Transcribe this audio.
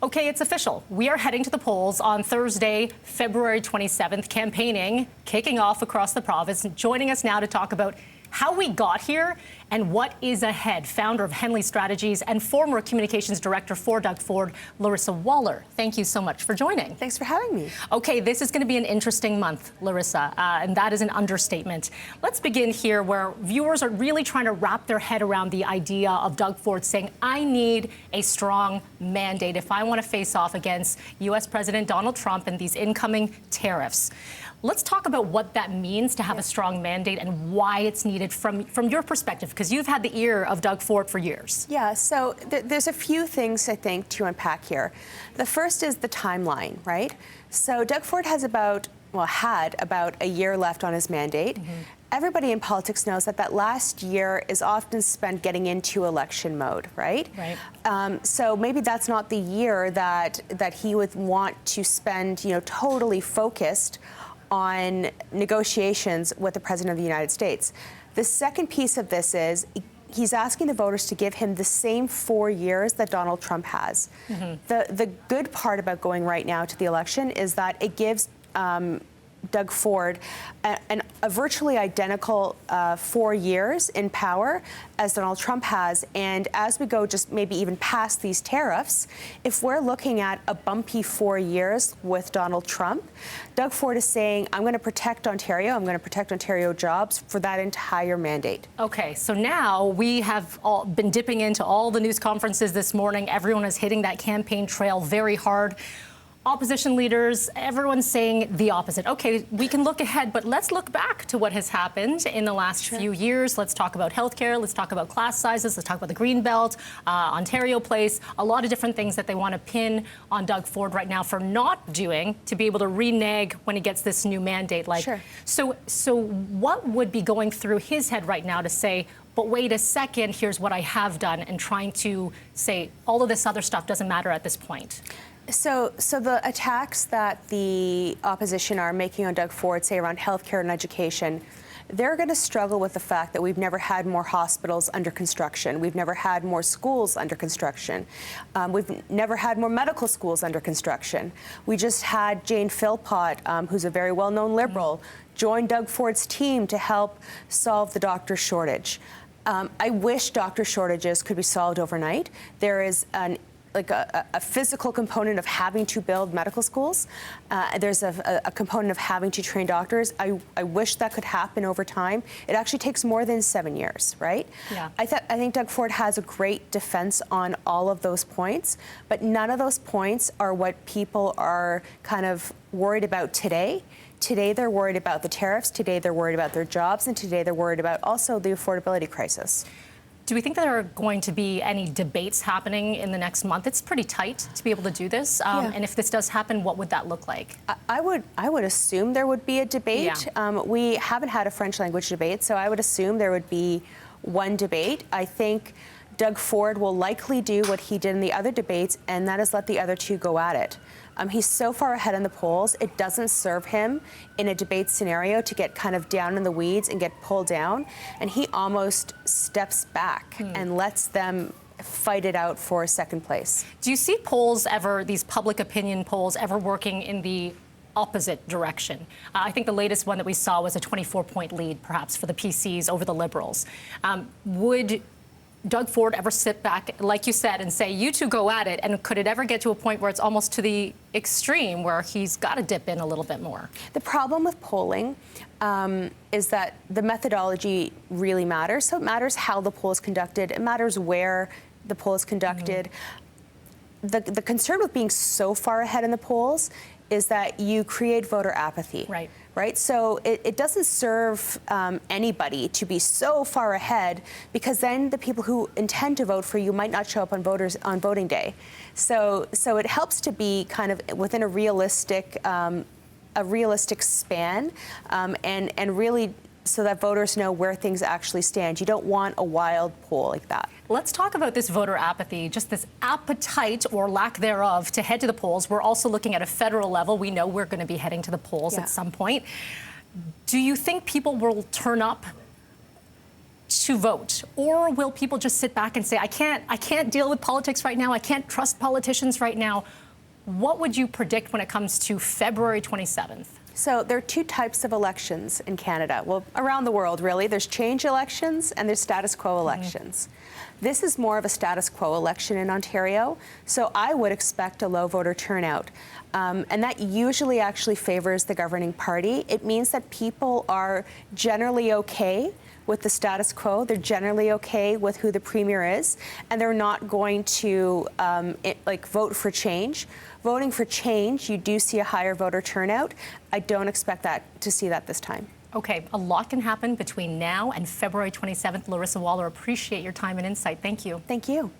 Okay, it's official. We are heading to the polls on Thursday, February 27th, campaigning, kicking off across the province. Joining us now to talk about how we got here and what is ahead, founder of Henley Strategies and former communications director for Doug Ford, Laryssa Waler. Thank you so much for joining. Thanks for having me. Okay, this is going to be an interesting month, Laryssa, and that is an understatement. Let's begin here where viewers are really trying to wrap their head around the idea of Doug Ford saying, I need a strong mandate if I want to face off against U.S. President Donald Trump and these incoming tariffs. Let's talk about what that means to have a strong mandate and why it's needed from your perspective, because you've had the ear of Doug Ford for years. Yeah, so there's a few things, I think, to unpack here. The first is the timeline, right? So Doug Ford had about a year left on his mandate. Everybody in politics knows that last year is often spent getting into election mode, right? Right. So maybe that's not the year that he would want to spend, totally focused on negotiations with the President of the United States. The second piece of this is he's asking the voters to give him the same 4 years that Donald Trump has. The good part about going right now to the election is that it gives Doug Ford a virtually identical 4 years in power as Donald Trump has. And as we go just maybe even past these tariffs, if we're looking at a bumpy 4 years with Donald Trump, Doug Ford is saying, I'm going to protect Ontario, I'm going to protect Ontario jobs for that entire mandate. Okay, so now we have all been dipping into all the news conferences this morning. Everyone is hitting that campaign trail very hard. Opposition leaders, everyone's saying the opposite. Okay, we can look ahead, but let's look back to what has happened in the last few years. Let's talk about healthcare. Let's talk about class sizes. Let's talk about the Greenbelt, Ontario Place, a lot of different things that they want to pin on Doug Ford right now for not doing to be able to renege when he gets this new mandate. So what would be going through his head right now to say, but wait a second, here's what I have done, and trying to say all of this other stuff doesn't matter at this point? So the attacks that the opposition are making on Doug Ford, say around healthcare and education, they're going to struggle with the fact that we've never had more hospitals under construction. We've never had more schools under construction. We've never had more medical schools under construction. We just had Jane Philpott, who's a very well-known Liberal, join Doug Ford's team to help solve the doctor shortage. I wish doctor shortages could be solved overnight. There is a physical component of having to build medical schools. There's a component of having to train doctors. I wish that could happen over time. It actually takes more than 7 years, right? Yeah. I think Doug Ford has a great defense on all of those points, but none of those points are what people are kind of worried about today. Today, they're worried about the tariffs. Today, they're worried about their jobs. And today, they're worried about also the affordability crisis. Do we think there are going to be any debates happening in the next month? It's pretty tight to be able to do this. And if this does happen, what would that look like? I would assume there would be a debate. Yeah. We haven't had a French language debate, so I would assume there would be one debate. I think Doug Ford will likely do what he did in the other debates, and that is let the other two go at it. He's so far ahead in the polls, it doesn't serve him in a debate scenario to get kind of down in the weeds and get pulled down. And he almost steps back and lets them fight it out for second place. Do you see polls ever, these public opinion polls, ever working in the opposite direction? I think the latest one that we saw was a 24-point lead, perhaps, for the PCs over the Liberals. Would Doug Ford ever sit back, like you said, and say, you two go at it? And could it ever get to a point where it's almost to the extreme where he's got to dip in a little bit more? The problem with polling is that the methodology really matters. So it matters how the poll is conducted. It matters where the poll is conducted. The concern with being so far ahead in the polls is that you create voter apathy. Right? So it doesn't serve anybody to be so far ahead, because then the people who intend to vote for you might not show up on voting day. So it helps to be kind of within a realistic span, and really so that voters know where things actually stand. You don't want a wild poll like that. Let's talk about this voter apathy, just this appetite or lack thereof to head to the polls. We're also looking at a federal level. We know we're going to be heading to the polls at some point. Do you think people will turn up to vote? Or will people just sit back and say, I can't deal with politics right now, I can't trust politicians right now? What would you predict when it comes to February 27th? So there are two types of elections in Canada. Well, around the world, really. There's change elections and there's status quo elections. This is more of a status quo election in Ontario, so I would expect a low voter turnout. And that usually actually favors the governing party. It means that people are generally okay with the status quo. They're generally okay with who the premier is, and they're not going to vote for change. Voting for change, you do see a higher voter turnout. I don't expect to see that this time. Okay, a lot can happen between now and February 27th. Laryssa Waler, appreciate your time and insight. Thank you. Thank you.